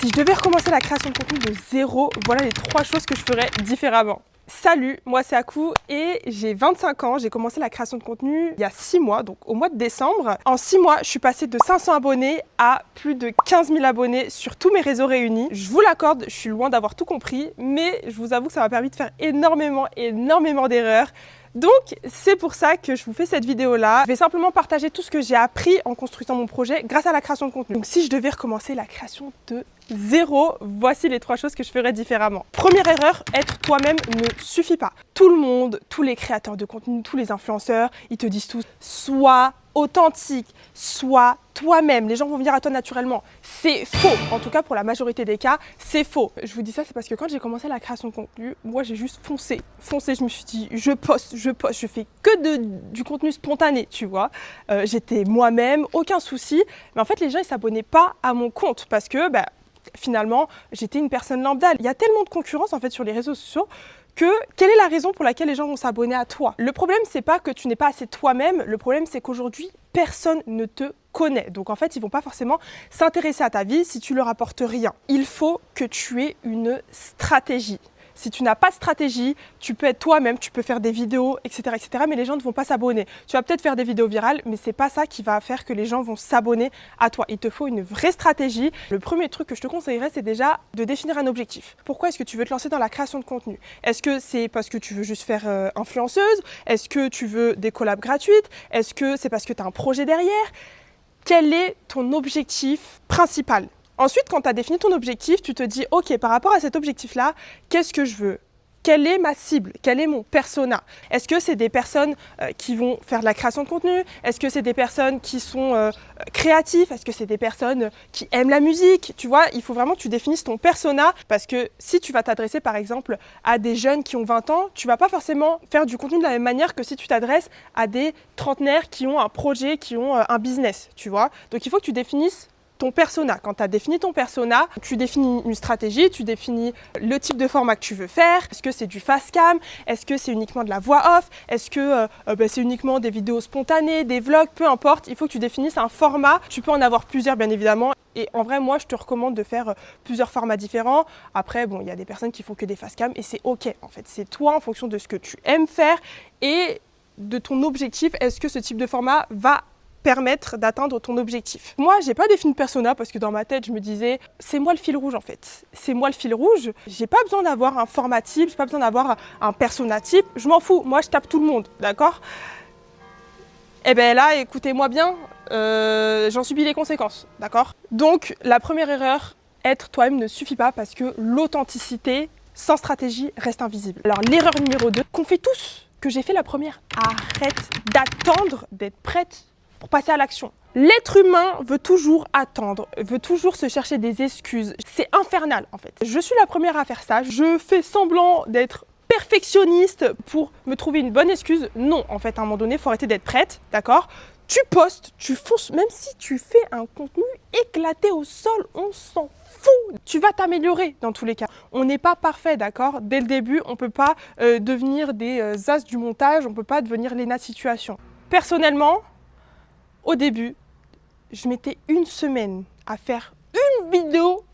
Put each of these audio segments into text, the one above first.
Si je devais recommencer la création de contenu de zéro, voilà les 3 choses que je ferais différemment. Salut, moi c'est Akou et j'ai 25 ans. J'ai commencé la création de contenu il y a 6 mois, donc au mois de décembre. En 6 mois, je suis passée de 500 abonnés à plus de 15 000 abonnés sur tous mes réseaux réunis. Je vous l'accorde, je suis loin d'avoir tout compris, mais je vous avoue que ça m'a permis de faire énormément d'erreurs. Donc, c'est pour ça que je vous fais cette vidéo-là. Je vais simplement partager tout ce que j'ai appris en construisant mon projet grâce à la création de contenu. Donc, si je devais recommencer la création de zéro, voici les 3 choses que je ferais différemment. Première erreur, être toi-même ne suffit pas. Tout le monde, tous les créateurs de contenu, tous les influenceurs, ils te disent tous « sois authentique, sois toi-même ». Les gens vont venir à toi naturellement. C'est faux. En tout cas, pour la majorité des cas, c'est faux. Je vous dis ça, c'est parce que quand j'ai commencé la création de contenu, moi, j'ai juste foncé. Je me suis dit, je poste, je fais que du contenu spontané, tu vois. J'étais moi-même, aucun souci. Mais en fait, les gens, ils s'abonnaient pas à mon compte parce que, finalement, j'étais une personne lambda. Il y a tellement de concurrence, en fait, sur les réseaux sociaux que quelle est la raison pour laquelle les gens vont s'abonner à toi? Le problème, c'est pas que tu n'es pas assez toi-même. Le problème, c'est qu'aujourd'hui, personne ne te connaît. Donc, en fait, ils vont pas forcément s'intéresser à ta vie si tu leur apportes rien. Il faut que tu aies une stratégie. Si tu n'as pas de stratégie, tu peux être toi-même, tu peux faire des vidéos, etc., mais les gens ne vont pas s'abonner. Tu vas peut-être faire des vidéos virales, mais c'est pas ça qui va faire que les gens vont s'abonner à toi. Il te faut une vraie stratégie. Le premier truc que je te conseillerais, c'est déjà de définir un objectif. Pourquoi est-ce que tu veux te lancer dans la création de contenu? Est-ce que c'est parce que tu veux juste faire influenceuse? Est-ce que tu veux des collabs gratuites? Est-ce que c'est parce que tu as un projet derrière? Quel est ton objectif principal? Ensuite, quand tu as défini ton objectif, tu te dis « Ok, par rapport à cet objectif-là, qu'est-ce que je veux ? Quelle est ma cible? Quel est mon persona? Est-ce que c'est des personnes qui vont faire de la création de contenu? Est-ce que c'est des personnes qui sont créatives? Est-ce que c'est des personnes qui aiment la musique? Tu vois, il faut vraiment que tu définisses ton persona parce que si tu vas t'adresser par exemple à des jeunes qui ont 20 ans, tu vas pas forcément faire du contenu de la même manière que si tu t'adresses à des trentenaires qui ont un projet, qui ont un business, tu vois. Donc il faut que tu définisses ton persona. Quand tu as défini ton persona, tu définis une stratégie, tu définis le type de format que tu veux faire. Est-ce que c'est du fast cam? Est-ce que c'est uniquement de la voix off? Est-ce que c'est uniquement des vidéos spontanées, des vlogs? Peu importe, il faut que tu définisses un format. Tu peux en avoir plusieurs bien évidemment. Et en vrai, moi, je te recommande de faire plusieurs formats différents. Après, bon, il y a des personnes qui font que des fast cam et c'est ok en fait. C'est toi en fonction de ce que tu aimes faire et de ton objectif. Est-ce que ce type de format va permettre d'atteindre ton objectif? Moi, j'ai pas défini de persona parce que dans ma tête, je me disais, c'est moi le fil rouge en fait. C'est moi le fil rouge. J'ai pas besoin d'avoir un format type, j'ai pas besoin d'avoir un persona type. Je m'en fous. Moi, je tape tout le monde, d'accord? Eh ben là, écoutez-moi bien, j'en subis les conséquences, d'accord? Donc, la première erreur, être toi-même ne suffit pas parce que l'authenticité sans stratégie reste invisible. Alors, l'erreur numéro 2, qu'on fait tous, que j'ai fait la première, arrête d'attendre d'être prête pour passer à l'action. L'être humain veut toujours attendre, veut toujours se chercher des excuses. C'est infernal en fait. Je suis la première à faire ça. Je fais semblant d'être perfectionniste pour me trouver une bonne excuse. Non, en fait, à un moment donné, il faut arrêter d'être prête, d'accord? Tu postes, tu fonces, même si tu fais un contenu éclaté au sol, on s'en fout. Tu vas t'améliorer dans tous les cas. On n'est pas parfait, d'accord? Dès le début, on ne peut pas devenir des as du montage, on ne peut pas devenir Léna Situation. Personnellement, au début, je mettais une semaine à faire une vidéo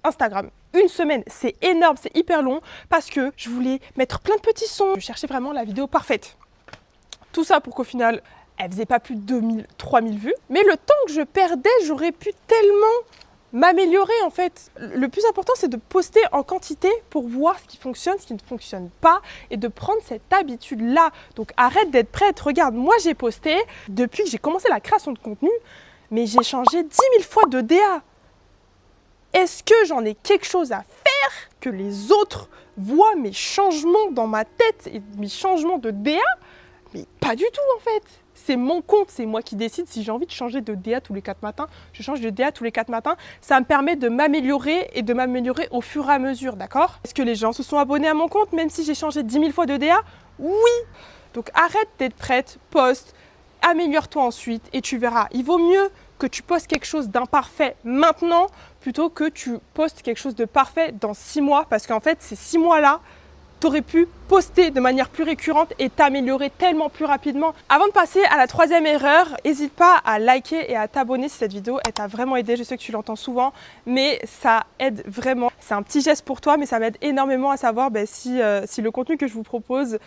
Instagram. Une semaine, c'est énorme, c'est hyper long parce que je voulais mettre plein de petits sons. Je cherchais vraiment la vidéo parfaite. Tout ça pour qu'au final, elle faisait pas plus de 2000, 3000 vues. Mais le temps que je perdais, j'aurais pu tellement m'améliorer en fait. Le plus important, c'est de poster en quantité pour voir ce qui fonctionne, ce qui ne fonctionne pas et de prendre cette habitude-là. Donc arrête d'être prête. Regarde, moi j'ai posté depuis que j'ai commencé la création de contenu, mais j'ai changé 10 000 fois de DA. Est-ce que j'en ai quelque chose à faire que les autres voient mes changements dans ma tête et mes changements de DA? Mais pas du tout en fait. C'est mon compte, c'est moi qui décide. Si j'ai envie de changer de DA tous les 4 matins, je change de DA tous les 4 matins. Ça me permet de m'améliorer et de m'améliorer au fur et à mesure, d'accord? Est-ce que les gens se sont abonnés à mon compte même si j'ai changé 10 000 fois de DA? Oui! Donc arrête d'être prête, poste, améliore-toi ensuite et tu verras. Il vaut mieux que tu postes quelque chose d'imparfait maintenant plutôt que tu postes quelque chose de parfait dans 6 mois parce qu'en fait, ces 6 mois-là, t'aurais pu poster de manière plus récurrente et t'améliorer tellement plus rapidement. Avant de passer à la troisième erreur, n'hésite pas à liker et à t'abonner si cette vidéo t'a vraiment aidé. Je sais que tu l'entends souvent, mais ça aide vraiment. C'est un petit geste pour toi, mais ça m'aide énormément à savoir si le contenu que je vous propose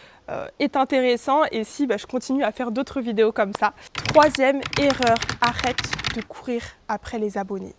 est intéressant et si je continue à faire d'autres vidéos comme ça. Troisième erreur, arrête de courir après les abonnés.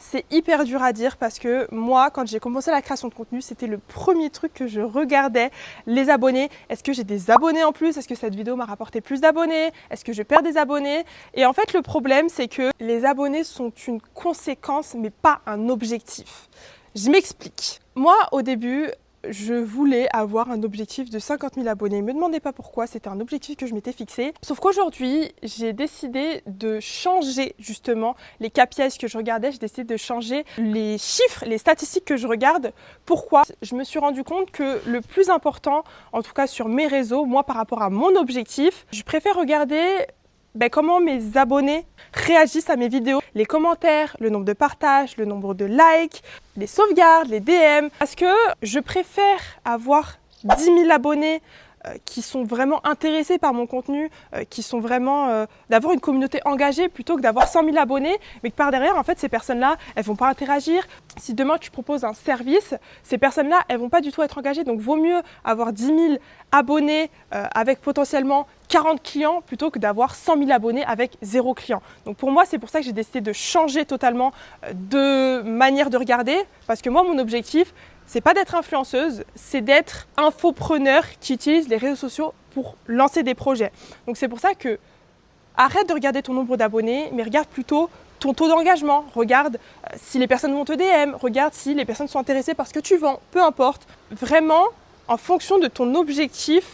C'est hyper dur à dire parce que moi, quand j'ai commencé la création de contenu, c'était le premier truc que je regardais, les abonnés. Est-ce que j'ai des abonnés en plus? Est-ce que cette vidéo m'a rapporté plus d'abonnés? Est-ce que je perds des abonnés? Et en fait, le problème, c'est que les abonnés sont une conséquence, mais pas un objectif. Je m'explique. Moi, au début, je voulais avoir un objectif de 50 000 abonnés. Ne me demandez pas pourquoi, c'était un objectif que je m'étais fixé. Sauf qu'aujourd'hui, j'ai décidé de changer justement les KPIs que je regardais. J'ai décidé de changer les chiffres, les statistiques que je regarde. Pourquoi? Je me suis rendu compte que le plus important, en tout cas sur mes réseaux, moi par rapport à mon objectif, je préfère regarder comment mes abonnés réagissent à mes vidéos, les commentaires, le nombre de partages, le nombre de likes, les sauvegardes, les DM. Parce que je préfère avoir 10 000 abonnés qui sont vraiment intéressés par mon contenu, qui sont vraiment d'avoir une communauté engagée plutôt que d'avoir 100 000 abonnés, mais que par derrière, en fait, ces personnes-là, elles vont pas interagir. Si demain tu proposes un service, ces personnes-là, elles vont pas du tout être engagées. Donc, vaut mieux avoir 10 000 abonnés avec potentiellement 40 clients plutôt que d'avoir 100 000 abonnés avec 0 client. Donc pour moi, c'est pour ça que j'ai décidé de changer totalement de manière de regarder, parce que moi, mon objectif, c'est pas d'être influenceuse, c'est d'être infopreneur qui utilise les réseaux sociaux pour lancer des projets. Donc c'est pour ça que arrête de regarder ton nombre d'abonnés, mais regarde plutôt ton taux d'engagement. Regarde si les personnes vont te DM, regarde si les personnes sont intéressées par ce que tu vends, peu importe. Vraiment, en fonction de ton objectif,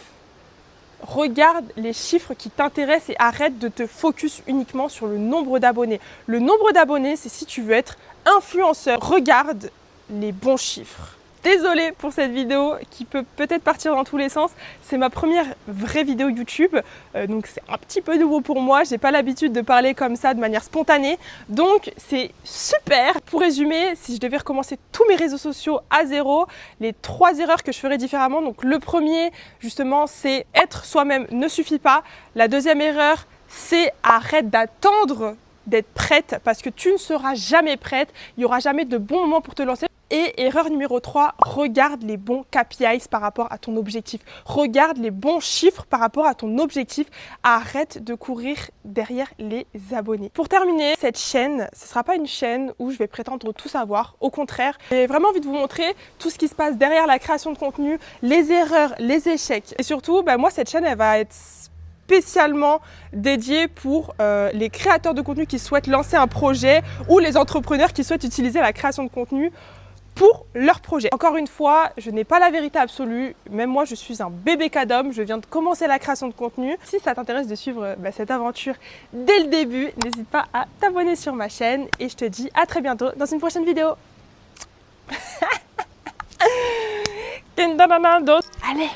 regarde les chiffres qui t'intéressent et arrête de te focus uniquement sur le nombre d'abonnés. Le nombre d'abonnés, c'est si tu veux être influenceur. Regarde les bons chiffres. Désolée pour cette vidéo qui peut peut-être partir dans tous les sens. C'est ma première vraie vidéo YouTube, donc c'est un petit peu nouveau pour moi. J'ai pas l'habitude de parler comme ça de manière spontanée, donc c'est super. Pour résumer, si je devais recommencer tous mes réseaux sociaux à zéro, les 3 erreurs que je ferais différemment. Donc le premier, justement, c'est être soi-même ne suffit pas. La deuxième erreur, c'est arrête d'attendre d'être prête parce que tu ne seras jamais prête. Il n'y aura jamais de bon moment pour te lancer. Et erreur numéro 3, regarde les bons KPIs par rapport à ton objectif. Regarde les bons chiffres par rapport à ton objectif. Arrête de courir derrière les abonnés. Pour terminer, cette chaîne, ce ne sera pas une chaîne où je vais prétendre tout savoir. Au contraire, j'ai vraiment envie de vous montrer tout ce qui se passe derrière la création de contenu, les erreurs, les échecs. Et surtout, moi, cette chaîne, elle va être spécialement dédiée pour les créateurs de contenu qui souhaitent lancer un projet ou les entrepreneurs qui souhaitent utiliser la création de contenu pour leur projet. Encore une fois, je n'ai pas la vérité absolue. Même moi, je suis un bébé cadom. Je viens de commencer la création de contenu. Si ça t'intéresse de suivre cette aventure dès le début, n'hésite pas à t'abonner sur ma chaîne. Et je te dis à très bientôt dans une prochaine vidéo. Allez!